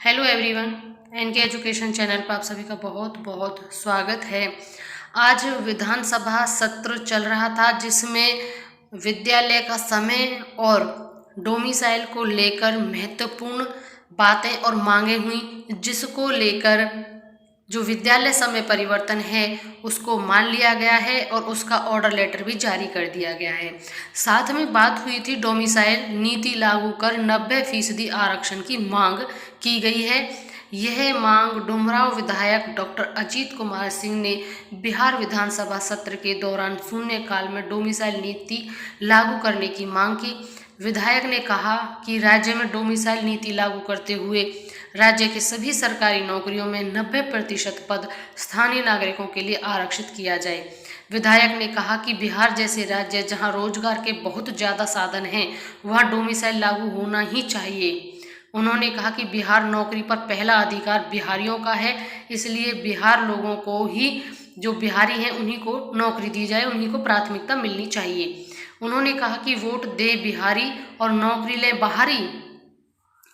Hello everyone, NK education channel पर आप सभी का बहुत बहुत स्वागत है। आज विधानसभा सत्र चल रहा था जिसमें विद्यालय का समय और डोमिसाइल को लेकर महत्वपूर्ण बातें और मांगे हुई, जिसको लेकर जो विद्यालय समय परिवर्तन है उसको मान लिया गया है और उसका ऑर्डर लेटर भी जारी कर दिया गया है। साथ में बात हुई थी डोमिसाइल नीति लागू कर 90% आरक्षण की मांग की गई है। यह मांग डुमरांव विधायक डॉक्टर अजीत कुमार सिंह ने बिहार विधानसभा सत्र के दौरान शून्यकाल में डोमिसाइल नीति लागू करने की मांग की। विधायक ने कहा कि राज्य में डोमिसाइल नीति लागू करते हुए राज्य के सभी सरकारी नौकरियों में 90% पद स्थानीय नागरिकों के लिए आरक्षित किया जाए। विधायक ने कहा कि बिहार जैसे राज्य जहां रोजगार के बहुत ज़्यादा साधन हैं, वहां डोमिसाइल लागू होना ही चाहिए। उन्होंने कहा कि बिहार नौकरी पर पहला अधिकार बिहारियों का है, इसलिए बिहार लोगों को ही, जो बिहारी हैं उन्हीं को नौकरी दी जाए, उन्हीं को प्राथमिकता मिलनी चाहिए। उन्होंने कहा कि वोट दे बिहारी और नौकरी ले बाहरी,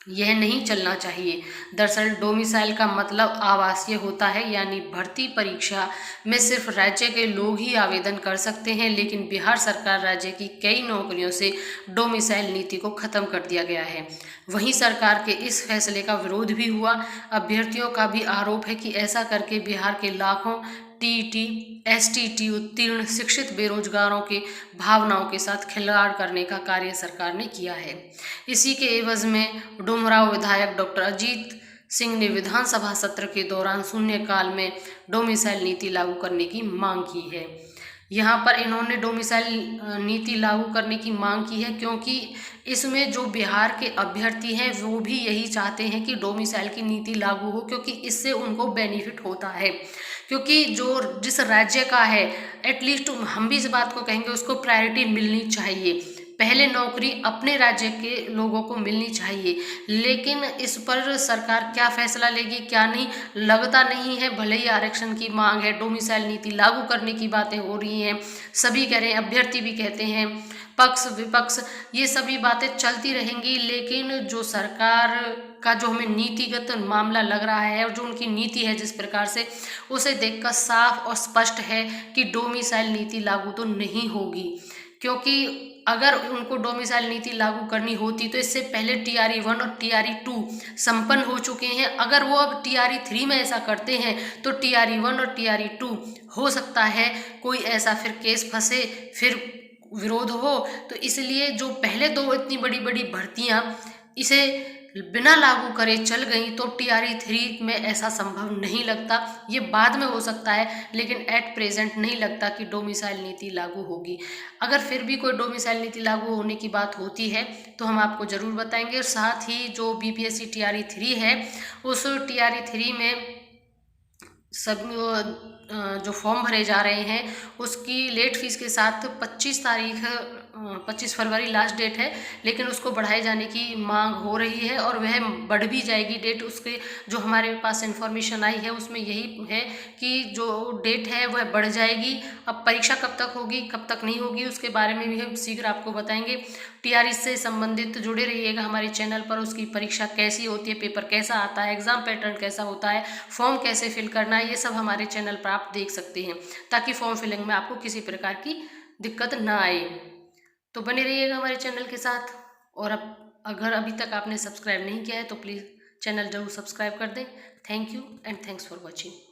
यह नहीं चलना चाहिए। दरअसल डोमिसाइल का मतलब आवासीय होता है, यानी भर्ती परीक्षा में सिर्फ राज्य के लोग ही आवेदन कर सकते हैं, लेकिन बिहार सरकार राज्य की कई नौकरियों से डोमिसाइल नीति को खत्म कर दिया गया है। वहीं सरकार के इस फैसले का विरोध भी हुआ। अभ्यर्थियों का भी आरोप है कि ऐसा करके बिहार के लाखों टीईटी, एसटीईटी उत्तीर्ण शिक्षित बेरोजगारों के भावनाओं के साथ खिलवाड़ करने का कार्य सरकार ने किया है। इसी के एवज में डुमरांव विधायक डॉक्टर अजीत सिंह ने विधानसभा सत्र के दौरान शून्यकाल में डोमिसाइल नीति लागू करने की मांग की है। यहाँ पर इन्होंने डोमिसाइल नीति लागू करने की मांग की है क्योंकि इसमें जो बिहार के अभ्यर्थी हैं वो भी यही चाहते हैं कि डोमिसाइल की नीति लागू हो, क्योंकि इससे उनको बेनिफिट होता है। क्योंकि जो जिस राज्य का है, एटलीस्ट हम भी इस बात को कहेंगे, उसको प्रायोरिटी मिलनी चाहिए। पहले नौकरी अपने राज्य के लोगों को मिलनी चाहिए। लेकिन इस पर सरकार क्या फैसला लेगी क्या नहीं लगता नहीं है। भले ही आरक्षण की मांग है, डोमिसाइल नीति लागू करने की बातें हो रही हैं, सभी कह रहे हैं, अभ्यर्थी भी कहते हैं, पक्ष विपक्ष ये सभी बातें चलती रहेंगी। लेकिन जो सरकार का जो हमें नीतिगत मामला लग रहा है और जो उनकी नीति है जिस प्रकार से, उसे देखकर साफ और स्पष्ट है कि डोमिसाइल नीति लागू तो नहीं होगी। क्योंकि अगर उनको डोमिसाइल नीति लागू करनी होती तो इससे पहले TRE 1 और TRE 2 संपन्न हो चुके हैं। अगर वो अब TRE 3 में ऐसा करते हैं तो TRE 1 और TRE 2 हो सकता है कोई ऐसा फिर केस फंसे, फिर विरोध हो। तो इसलिए जो पहले दो इतनी बड़ी बड़ी भर्तियां इसे बिना लागू करे चल गई, तो TRE 3 में ऐसा संभव नहीं लगता। ये बाद में हो सकता है, लेकिन एट प्रेजेंट नहीं लगता कि डोमिसाइल नीति लागू होगी। अगर फिर भी कोई डोमिसाइल नीति लागू होने की बात होती है तो हम आपको ज़रूर बताएंगे। और साथ ही जो BPSC TRE 3 है, उस TRE 3 में सब जो फॉर्म भरे जा रहे हैं उसकी लेट फीस के साथ 25 फरवरी लास्ट डेट है, लेकिन उसको बढ़ाए जाने की मांग हो रही है और वह बढ़ भी जाएगी डेट। उसके जो हमारे पास इन्फॉर्मेशन आई है उसमें यही है कि जो डेट है वह बढ़ जाएगी। अब परीक्षा कब तक होगी कब तक नहीं होगी उसके बारे में भी हम शीघ्र आपको बताएंगे। TRE से संबंधित जुड़े रहिएगा हमारे चैनल पर। उसकी परीक्षा कैसी होती है, पेपर कैसा आता है, एग्जाम पैटर्न कैसा होता है, फॉर्म कैसे फिल करना है, ये सब हमारे चैनल पर आप देख सकते हैं, ताकि फॉर्म फिलिंग में आपको किसी प्रकार की दिक्कत ना आए। तो बने रहिएगा हमारे चैनल के साथ। और अब अगर अभी तक आपने सब्सक्राइब नहीं किया है तो प्लीज़ चैनल जरूर सब्सक्राइब कर दें। Thank you and thanks for watching.